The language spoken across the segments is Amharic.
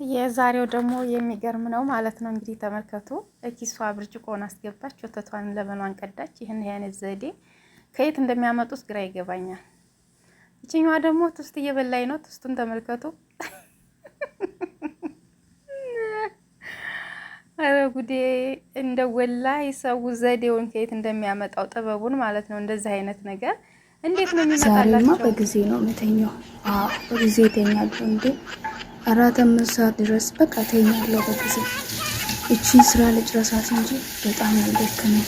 የዛሬው ደግሞ የሚገርም ነው ማለት ነው። እንግዲህ ተመልከቱ። ኪሷ ብርጭቆውን አስገባች፣ ወተቷን ለበኗን ቀዳች። ይህን አይነት ዘዴ ከየት እንደሚያመጡት ግራ ይገባኛል። ይችኛዋ ደግሞ ትስት እየበላይ ነው። ትስቱን ተመልከቱ። አረ ጉዴ! እንደ ወላሂ ሰው ዘዴውን ከየት እንደሚያመጣው ጥበቡን ማለት ነው። እንደዚህ አይነት ነገር እንዴት ነው የሚመጣላቸው? ዛሬማ በጊዜ ነው የምተኛው። በጊዜ እተኛለሁ እንዴ 4-5 ሰዓት ድረስ በቃ እተኛለሁ በጊዜ። እቺን ስራ ልጨርሳት እንጂ በጣም ነው ደከመኝ።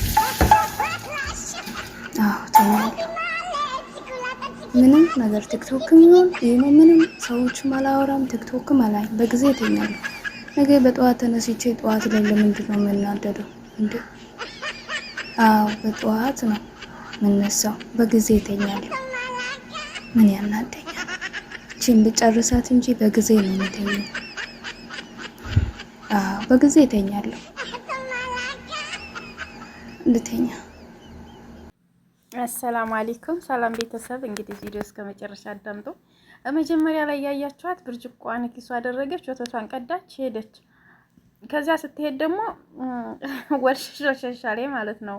እተኛለሁ። ምንም ነገር ቲክቶክም ይሁን ይሄ ምንም ሰዎችም አላወራም፣ ቲክቶክም አላይም። በጊዜ እተኛለሁ። ነገ በጠዋት ተነስቼ ጠዋት ላይ ለምንድን ነው የምናደደው እንዴ? በጠዋት ነው የምነሳው። በጊዜ እተኛለሁ። ምን ያናደኛል? እቺን ልጨርሳት እንጂ በጊዜ ነው የምተኛው። በጊዜ እተኛለሁ። ልተኛ። አሰላሙ አለይኩም ሰላም ቤተሰብ፣ እንግዲህ ቪዲዮ እስከ መጨረሻ አዳምጡ። መጀመሪያ ላይ ያያችኋት ብርጭቆዋን ኪሱ አደረገች፣ ወተቷን ቀዳች፣ ሄደች። ከዚያ ስትሄድ ደግሞ ወርሽሻሻ ላይ ማለት ነው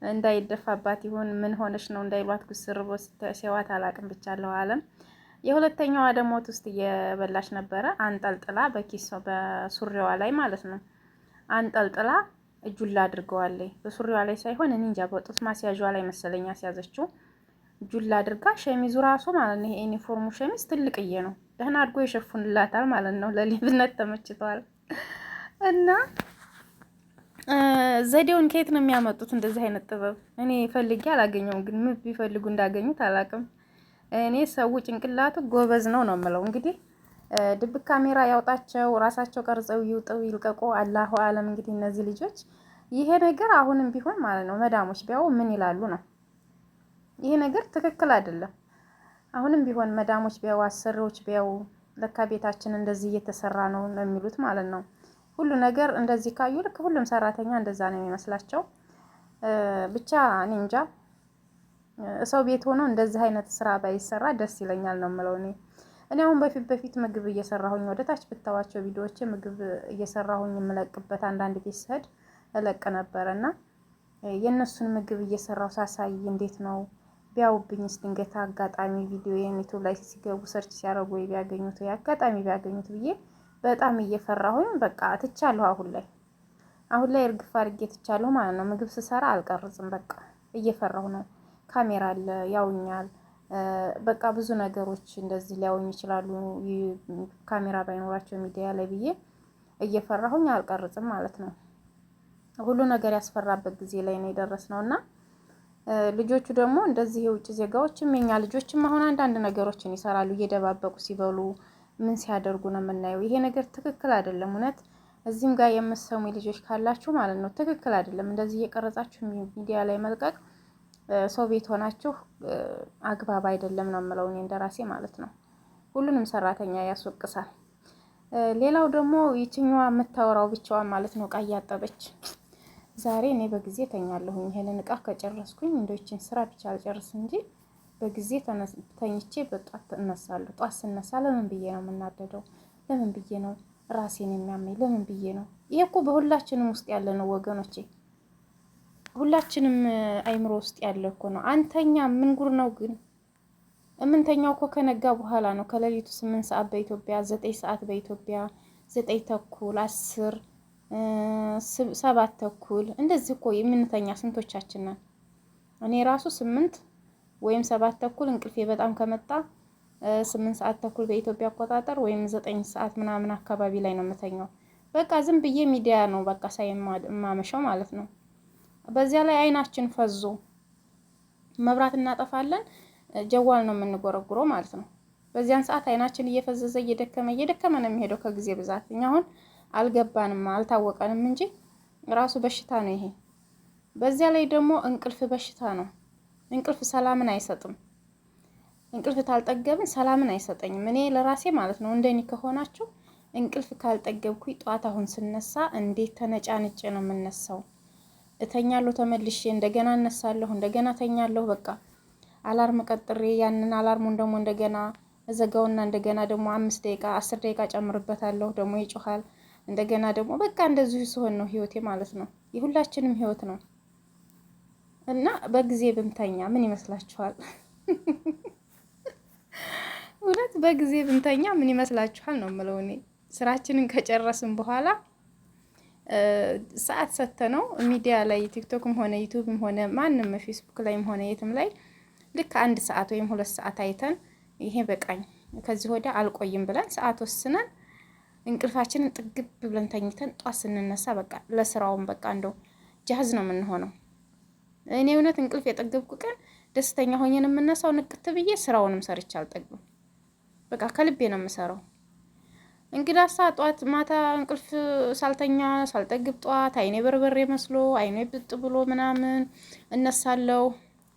እንዳይደፋባት ይሁን ምን ሆነሽ ነው እንዳይሏት ጉስርቦ ሲዋት አላቅም ብቻ አለው አለም። የሁለተኛዋ ደግሞ ውስጥ እየበላች ነበረ፣ አንጠልጥላ በኪሷ በሱሪዋ ላይ ማለት ነው አንጠልጥላ እጁላ አድርገዋለች። በሱሪዋ ላይ ሳይሆን እኔ እንጃ በጡት ማስያዣዋ ላይ መሰለኝ ያስያዘችው። ጁላ አድርጋ ሸሚዙ ራሱ ማለት ነው ይሄ ዩኒፎርሙ ሸሚዝ ትልቅዬ ነው። ደህና አድርጎ ይሸፉንላታል ማለት ነው። ለሌብነት ተመችቷል። እና ዘዴውን ከየት ነው የሚያመጡት እንደዚህ አይነት ጥበብ? እኔ ፈልጌ አላገኘውም፣ ግን ምን ቢፈልጉ እንዳገኙት አላውቅም። እኔ ሰው ጭንቅላቱ ጎበዝ ነው ነው የምለው። እንግዲህ ድብቅ ካሜራ ያውጣቸው፣ ራሳቸው ቀርጸው ይውጡ ይልቀቁ፣ አላሁ አለም። እንግዲህ እነዚህ ልጆች ይሄ ነገር አሁንም ቢሆን ማለት ነው መዳሞች ቢያው ምን ይላሉ ነው? ይሄ ነገር ትክክል አይደለም። አሁንም ቢሆን መዳሞች ቢያው፣ አሰሪዎች ቢያው ለካ ቤታችን እንደዚህ እየተሰራ ነው ነው የሚሉት ማለት ነው። ሁሉ ነገር እንደዚህ ካዩ ልክ ሁሉም ሰራተኛ እንደዛ ነው የሚመስላቸው። ብቻ እኔ እንጃ። ሰው ቤት ሆኖ እንደዚህ አይነት ስራ ባይሰራ ደስ ይለኛል ነው የምለው እኔ አሁን በፊት ምግብ እየሰራሁኝ ወደታች ብታዋቸው ቪዲዮዎች ምግብ እየሰራሁኝ የምለቅበት አንዳንድ ቤት ስሄድ እለቅ ነበርና የነሱን ምግብ እየሰራው ሳሳይ እንዴት ነው ቢያውብኝስ ድንገት አጋጣሚ ቪዲዮ ዩቲዩብ ላይ ሲገቡ ሰርች ሲያደርጉ ቢያገኙት አጋጣሚ ቢያገኙት ብዬ በጣም እየፈራሁኝ በቃ ትቻለሁ። አሁን ላይ እርግፍ አድርጌ ትቻለሁ ማለት ነው። ምግብ ስሰራ አልቀርጽም፣ በቃ እየፈራሁ ነው። ካሜራ አለ ያውኛል፣ በቃ ብዙ ነገሮች እንደዚህ ሊያውኝ ይችላሉ ካሜራ ባይኖራቸው ሚዲያ ላይ ብዬ እየፈራሁኝ አልቀርጽም ማለት ነው። ሁሉ ነገር ያስፈራበት ጊዜ ላይ ነው የደረስነው እና ልጆቹ ደግሞ እንደዚህ የውጭ ዜጋዎችም የኛ ልጆችም አሁን አንዳንድ ነገሮችን ይሰራሉ እየደባበቁ ሲበሉ ምን ሲያደርጉ ነው የምናየው። ይሄ ነገር ትክክል አይደለም። እውነት እዚህም ጋር የምትሰሙ ልጆች ካላችሁ ማለት ነው ትክክል አይደለም። እንደዚህ እየቀረጻችሁ ሚዲያ ላይ መልቀቅ ሰው ቤት ሆናችሁ አግባብ አይደለም ነው የምለው እኔ እንደራሴ ማለት ነው። ሁሉንም ሰራተኛ ያስወቅሳል። ሌላው ደግሞ ይችኛዋ የምታወራው ብቻዋን ማለት ነው ዕቃ እያጠበች። ዛሬ እኔ በጊዜ ተኛለሁኝ። ይሄንን ዕቃ ከጨረስኩኝ እንደችን ስራ ብቻ አልጨርስ እንጂ በጊዜ ተኝቼ በጧት እነሳለሁ። ጧት ስነሳ ለምን ብዬ ነው የምናደደው? ለምን ብዬ ነው ራሴን የሚያመኝ? ለምን ብዬ ነው? ይሄ እኮ በሁላችንም ውስጥ ያለ ነው ወገኖቼ፣ ሁላችንም አይምሮ ውስጥ ያለ እኮ ነው። አንተኛ ምን ጉር ነው ግን? የምንተኛው እኮ ከነጋ በኋላ ነው። ከሌሊቱ 8 ሰዓት በኢትዮጵያ፣ 9 ሰዓት በኢትዮጵያ፣ 9 ተኩል፣ 10 7 ተኩል እንደዚህ እኮ የምንተኛ ስንቶቻችን ነን? እኔ ራሱ 8 ወይም 7 ተኩል እንቅልፌ በጣም ከመጣ 8 ሰዓት ተኩል በኢትዮጵያ አቆጣጠር ወይም 9 ሰዓት ምናምን አካባቢ ላይ ነው የምተኛው። በቃ ዝም ብዬ ሚዲያ ነው በቃ ሳይማመሸው ማለት ነው። በዚያ ላይ አይናችን ፈዞ መብራት እናጠፋለን፣ ጀዋል ነው የምንጎረጉረው ማለት ነው። በዚያን ሰዓት አይናችን እየፈዘዘ እየደከመ ነው የሚሄደው ከጊዜ ብዛት። እኛ አሁን አልገባንም አልታወቀንም እንጂ ራሱ በሽታ ነው ይሄ። በዚያ ላይ ደግሞ እንቅልፍ በሽታ ነው። እንቅልፍ ሰላምን አይሰጥም። እንቅልፍ ታልጠገብን ሰላምን አይሰጠኝም። እኔ ለራሴ ማለት ነው እንደኔ ከሆናችሁ እንቅልፍ ካልጠገብኩኝ ጧት አሁን ስነሳ እንዴት ተነጫንጬ ነው የምነሳው። እተኛለሁ፣ ተመልሼ እንደገና እነሳለሁ፣ እንደገና ተኛለሁ። በቃ አላርም ቀጥሬ ያንን አላርሙን ደግሞ እንደገና እዘጋውና እንደገና ደግሞ 5 ደቂቃ 10 ደቂቃ ጨምርበታለሁ። ደግሞ ይጮሃል። እንደገና ደግሞ በቃ እንደዚሁ ሲሆን ነው ህይወቴ ማለት ነው። የሁላችንም ህይወት ነው እና በጊዜ ብንተኛ ምን ይመስላችኋል? እውነት በጊዜ ብንተኛ ምን ይመስላችኋል ነው የምለው እኔ። ስራችንን ከጨረስን በኋላ ሰዓት ሰተነው ሚዲያ ላይ ቲክቶክም ሆነ ዩቲዩብም ሆነ ማንም ፌስቡክ ላይም ሆነ የትም ላይ ልክ 1 ሰዓት ወይም 2 ሰዓት አይተን ይሄ በቃኝ ከዚህ ወዲያ አልቆይም ብለን ሰዓት ወስነን እንቅልፋችንን ጥግብ ብለን ተኝተን ጧት ስንነሳ በቃ ለስራውም በቃ እንደው ጃዝ ነው የምንሆነው። እኔ እውነት እንቅልፍ የጠገብኩ ቀን ደስተኛ ሆኜን የምነሳው ንቅት ብዬ ስራውንም ሰርቼ አልጠግብም። በቃ ከልቤ ነው የምሰራው። እንግዳሳ ጧት ማታ እንቅልፍ ሳልተኛ ሳልጠግብ ጧት አይኔ በርበሬ መስሎ አይኔ ብጥ ብሎ ምናምን እነሳለሁ።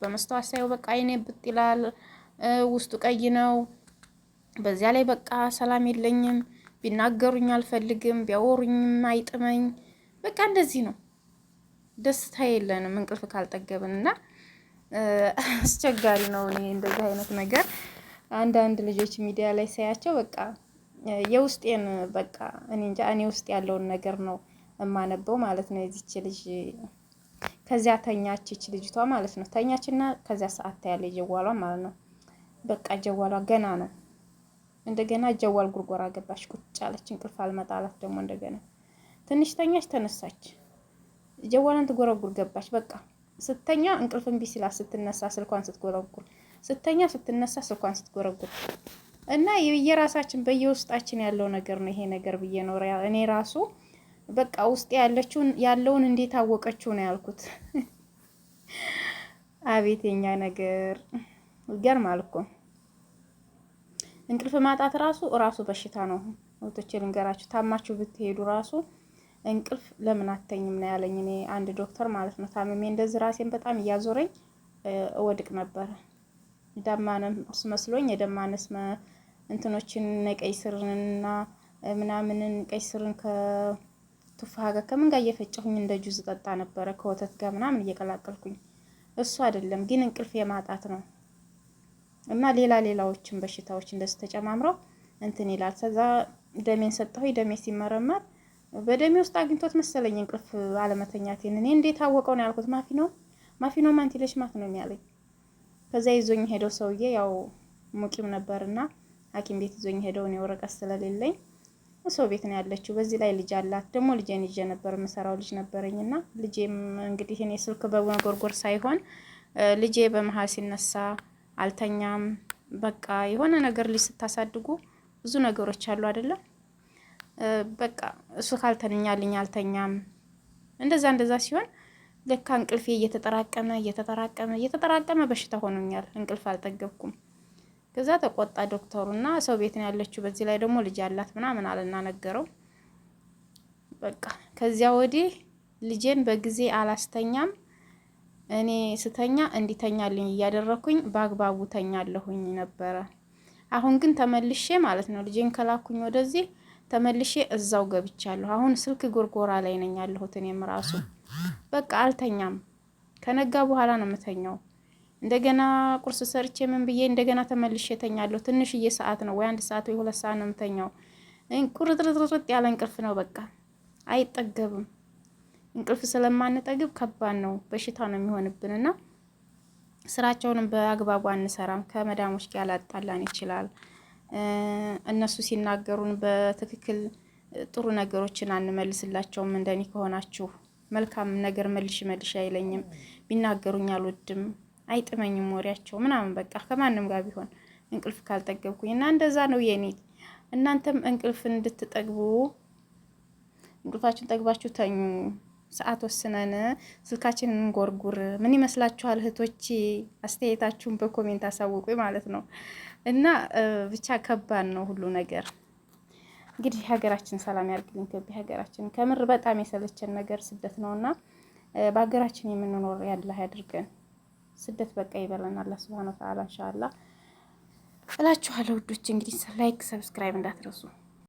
በመስተዋት ሳየው በቃ አይኔ ብጥ ይላል፣ ውስጡ ቀይ ነው። በዚያ ላይ በቃ ሰላም የለኝም። ቢናገሩኝ አልፈልግም፣ ቢያወሩኝም አይጥመኝ። በቃ እንደዚህ ነው። ደስታ የለንም እንቅልፍ ካልጠገብን እና አስቸጋሪ ነው። እኔ እንደዚህ አይነት ነገር አንዳንድ ልጆች ሚዲያ ላይ ሳያቸው በቃ የውስጤን በቃ እኔ እንጃ እኔ ውስጥ ያለውን ነገር ነው የማነበው ማለት ነው። የዚች ልጅ ከዚያ ተኛች ይች ልጅቷ ማለት ነው። ተኛችና ከዚያ ሰዓት ታያለች ጀዋሏ ማለት ነው። በቃ ጀዋሏ ገና ነው። እንደገና ጀዋል ጉርጓራ ገባች፣ ቁጭ አለች። እንቅልፍ አልመጣላት ደግሞ እንደገና ትንሽ ተኛች፣ ተነሳች፣ ጀዋላን ትጎረጉር ገባች። በቃ ስተኛ እንቅልፍ እምቢ ሲላት ስትነሳ ስልኳን ስትጎረጉር፣ ስተኛ ስትነሳ ስልኳን ስትጎረጉር እና የራሳችን በየውስጣችን ያለው ነገር ነው ይሄ ነገር ብዬ ነው እኔ ራሱ በቃ ውስጥ ያለውን እንዴት አወቀችው ነው ያልኩት። አቤት የኛ ነገር ይገርማል እኮ። እንቅልፍ ማጣት ራሱ በሽታ ነው። ወጥቼ ልንገራችሁ፣ ታማችሁ ብትሄዱ ራሱ እንቅልፍ ለምን አተኝም ነው ያለኝ እኔ አንድ ዶክተር ማለት ነው። ታምሜ እንደዚህ ራሴን በጣም እያዞረኝ እወድቅ ነበር። ደማነስ መስሎኝ የደማነስ እንትኖችን ቀይ ስርንና ምናምንን ቀይ ስርን ከቱፋሃ ጋር ከምን ጋር እየፈጨሁኝ እንደ ጁዝ ጠጣ ነበረ፣ ከወተት ጋር ምናምን እየቀላቀልኩኝ። እሱ አይደለም ግን እንቅልፍ የማጣት ነው። እና ሌላዎችን በሽታዎች እንደዚህ ተጨማምረው እንትን ይላል። ከዛ ደሜን ሰጠሁኝ። ደሜ ሲመረመር በደሜ ውስጥ አግኝቶት መሰለኝ እንቅልፍ አለመተኛቴን። እኔ እንዴት አወቀው ነው ያልኩት። ማፊኖ ማንቲለሽ ማት ነው የሚያለኝ። ከዛ ይዞኝ ሄደው ሰውዬ ያው ሙቂም ነበርና ሐኪም ቤት ይዞኝ ሄደው ነው ወረቀት ስለሌለኝ ሰው ቤት ነው ያለችው። በዚህ ላይ ልጅ አላት ደግሞ ልጄን ይዤ ነበር የምሰራው ልጅ ነበረኝና ልጄም እንግዲህ እኔ ስልክ በመጎርጎር ሳይሆን ልጄ በመሃል ሲነሳ አልተኛም። በቃ የሆነ ነገር ልጅ ስታሳድጉ ብዙ ነገሮች አሉ አይደለም። በቃ እሱ ካልተኛልኝ አልተኛም። እንደዛ ሲሆን ለካ እንቅልፌ እየተጠራቀመ በሽታ ሆኖኛል። እንቅልፍ አልጠገብኩም። ከዛ ተቆጣ ዶክተሩና ሰው ቤት ነው ያለችው፣ በዚህ ላይ ደግሞ ልጅ አላት ምናምን አለና ነገረው። በቃ ከዚያ ወዲህ ልጄን በጊዜ አላስተኛም። እኔ ስተኛ እንዲተኛልኝ እያደረኩኝ በአግባቡ ተኛለሁኝ ነበረ። አሁን ግን ተመልሼ ማለት ነው ልጄን ከላኩኝ ወደዚህ ተመልሼ እዛው ገብቻለሁ። አሁን ስልክ ጎርጎራ ላይ ነኝ ያለሁት። እኔም ራሱ በቃ አልተኛም። ከነጋ በኋላ ነው የምተኛው። እንደገና ቁርስ ሰርቼ ምን ብዬ እንደገና ተመልሼ ተኛለሁ። ትንሽዬ ሰዓት ነው ወይ 1 ሰዓት ወይ 2 ሰዓት ነው የምተኛው። ቁርጥርጥርጥ ያለ እንቅልፍ ነው። በቃ አይጠገብም። እንቅልፍ ስለማንጠግብ ከባድ ነው፣ በሽታ ነው የሚሆንብንና ስራቸውንም በአግባቡ አንሰራም። ከመዳሞች ጋር ላጣላን ይችላል። እነሱ ሲናገሩን በትክክል ጥሩ ነገሮችን አንመልስላቸውም። እንደኔ ከሆናችሁ መልካም ነገር መልሽ አይለኝም። ቢናገሩኝ አልወድም፣ አይጥመኝም ወሬያቸው ምናምን። በቃ ከማንም ጋር ቢሆን እንቅልፍ ካልጠገብኩኝ እና እንደዛ ነው የኔ። እናንተም እንቅልፍ እንድትጠግቡ እንቅልፋችሁን ጠግባችሁ ተኙ። ሰዓት ወስነን ስልካችንን እንጎርጉር። ምን ይመስላችኋል እህቶቼ? አስተያየታችሁን በኮሜንት አሳውቁኝ ማለት ነው። እና ብቻ ከባድ ነው ሁሉ ነገር። እንግዲህ ሀገራችን ሰላም ያርግልን። ኢትዮጵያ ሀገራችን ከምር በጣም የሰለቸን ነገር ስደት ነውና በሀገራችን የምንኖር ያለ ያድርገን። ስደት በቃ ይበለን አላህ Subhanahu Wa Ta'ala ኢንሻአላህ እላችኋለሁ ውዶች። እንግዲህ ላይክ ሰብስክራይብ እንዳትረሱ።